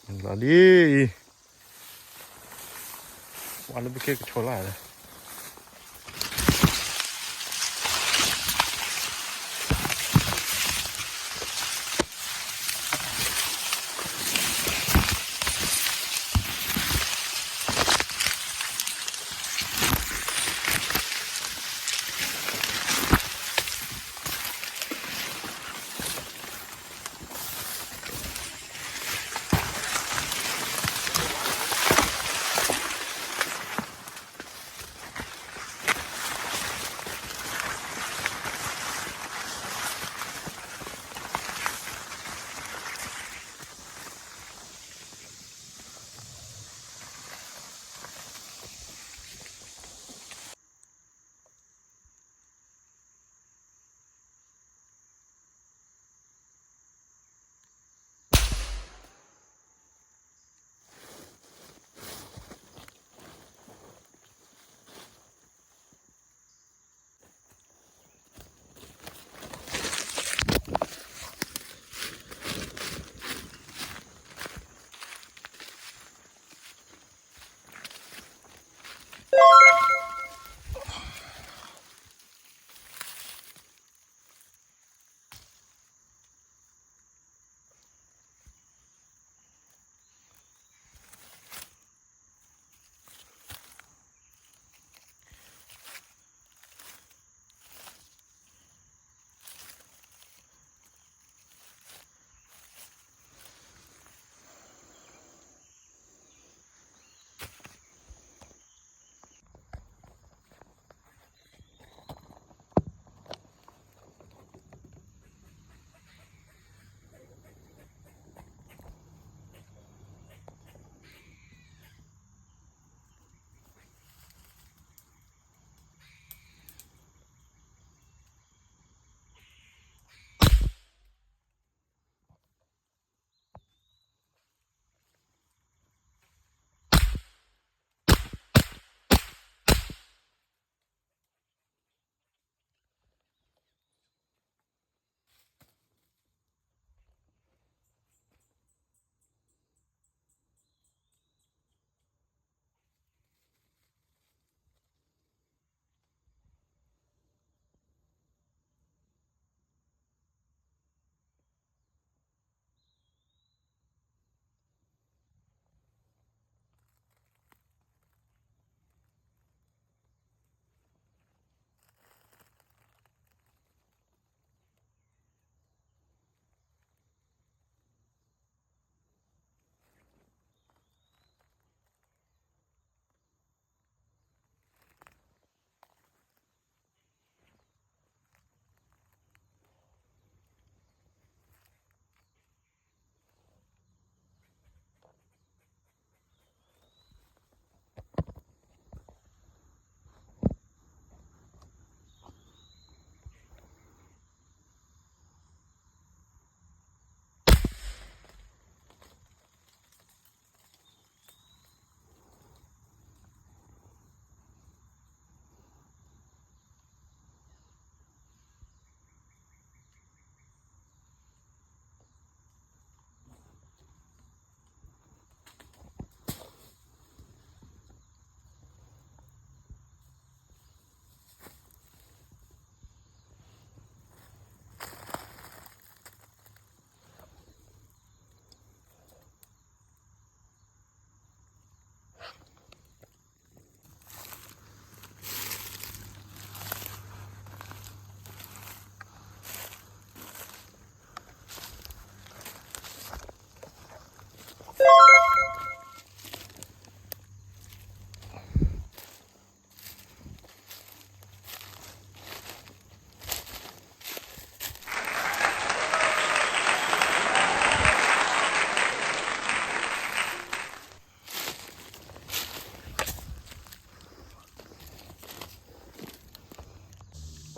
Lali. Wala ba kayo chola ada?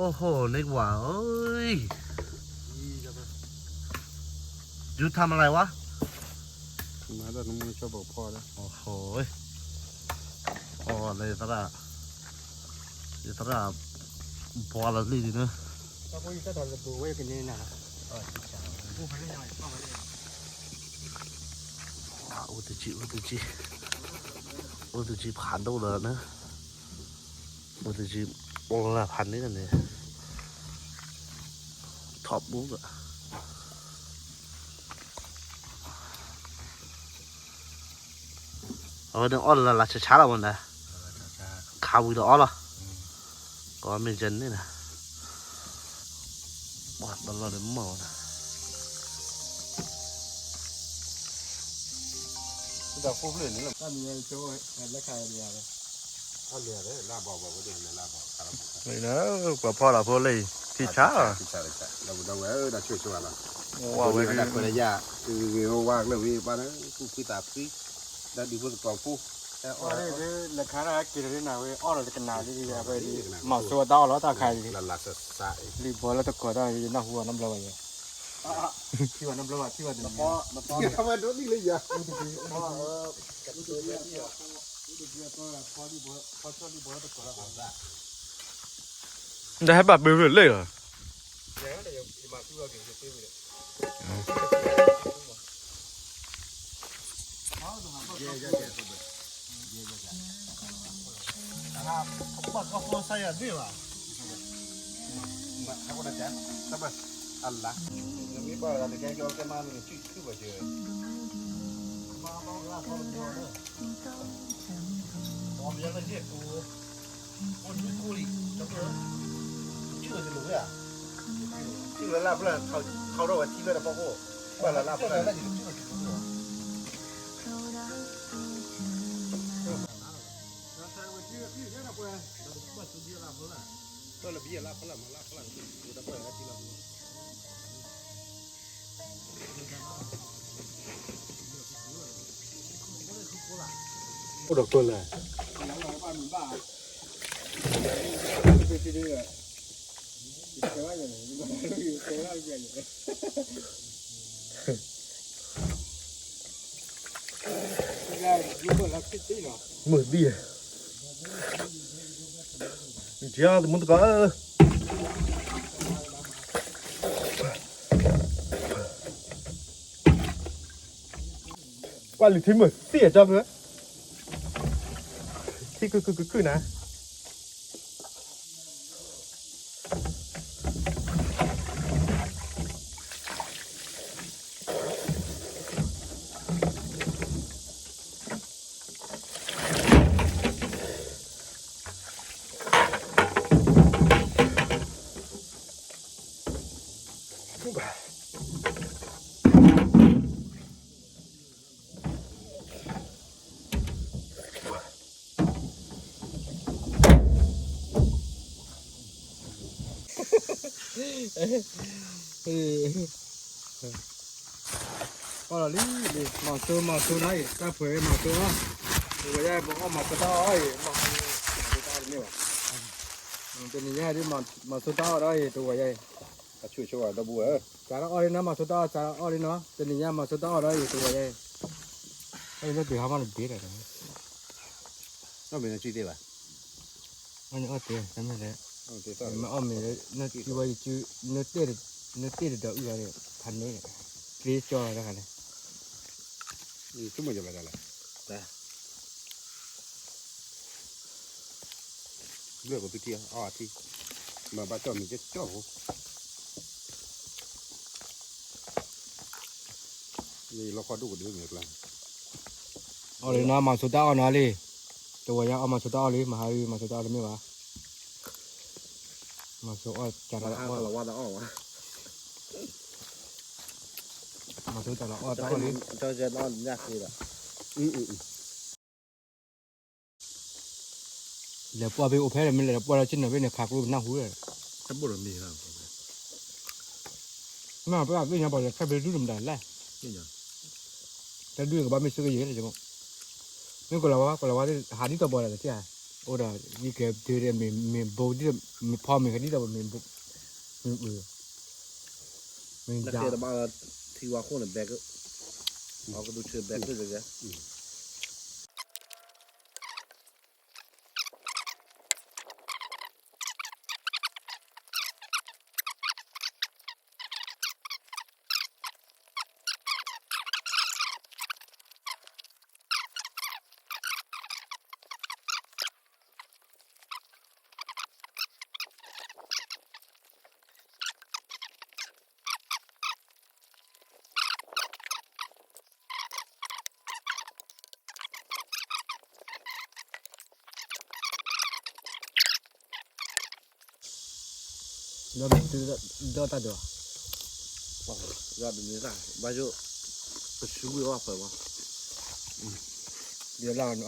Oh,นึกว่าเอ้ยยูทำอะไรวะมาแล้วน้องมันชอบบอกพ่อแล้วโอ้โหพ่อเลยตระเลยตระพอละลีดีเนอะถ้าพ่อจะตอนจะดูไว้กันนี่นะผู้พันยังไงพ่อมาเลย我的鸡盘到了呢，我的鸡我那盘那个呢，top 五个，我等熬了那吃吃了问的，卡味道熬了，我没真的呢，哇，到了的毛呢。这火不冷了，那你就来看一下呗。啊，热的，拉包包，我这边拉包，看了不？นี่นะกว่าพ่อเราพ่อเลยที่ช้า ที่ช้าเราเราช่วยละ ว่าไว้ ได้คนละยาว่างเลยว่านะกูคุยตาคุยได้ดีกว่าตัวกูแต่อ๋อนี่ราคาอะไรกินได้นะเว้ยอ๋อเราจะกันนาดีๆไปดีหมาตัวดาวแล้วตาใครละละสะรีบอลแล้วตะกอได้น่าหัวน้ำร้อนเลยที่ว่าน้ำร้อนที่ว่าน้ำร้อนทำไมโดนนี่เลยยา ได้ให้แบบเบลเลยเหรอ 把个火塞呀，对吧？ Aku dah cak, sabar. Allah. Ini baru ada kayak orang kemana ni, cuci baca.我别个这锅，我这锅里这不是这个是卤呀？这个拉不了，烤肉我提了的包括，不然拉不了。到了毕业拉不了嘛，拉不了，有的不然提了。不得过来。มือดีนี่เจ้ามันก็ว่าหรือที่มือเสียจับเลยที่คือนะ哦，你毛收那，再赔毛收啊！我家不好毛收到哎，毛收到没有？เป็นอย่างนี้ที่มาสุดท้ายได้ตัวใหญ่ช่วยตัวบัวจาระอ้อยนะมาสุดท้ายจาระอ้อยเนาะเป็นอย่างนี้มาสุดท้ายได้ตัวใหญ่ไอ้นั่นเป็นหามันเบี้ยอะไรนั่นเป็นชื่อเดียวมันอ้อยเตี้ยใช่ไหมเลยมันอ้อยมีเลยนั่นที่ว่าชื่อนั่นเตี้ยเดี๋ยวอีกอะไรพันนี้กรีดจอแล้วกันเลยนี่ชุ่มมันจะไปอะไรเลือกกับพี่เตี้ยอ๋อที่มาบ้านเจ้ามีเจ้านี่เราขอดูกันด้วยเหมือนกันเอาเลยนะมาสุดท้ายนะเลยตัวยังเอามาสุดท้ายเลยมาหามาสุดท้ายเลยไม่วะมาสุดท้ายจานละว่าจะออกวะมาสุดท้ายละอ้อต้องเลยเจ้าจะนอนยากเลยอ่ะเดี๋ยวพอไปอุเพลมันเลยพอเราชิ้นเราไปเนี่ยขากูนั่งหูเลยถ้าบุรุษมีครับไม่เอาไปอ่ะไม่ยังบอกเลยแค่ไปดูดมได้แหละนี่ยังแต่ดูกับบ้านไม่ซื้อเยอะเลยจังมั้งนี่ก็เราว่าหาที่ตัวบอลอะไรที่อ่ะโอ้ดานี่แกเดี๋ยวมีโบที่มีพอมีแค่ที่ตัวมีบุมีมี 那 ยา 给他把提完后呢，别个，我个都吃别个这个。到大多， ra được như này bao nhiêu cái chú bị off phải không 别让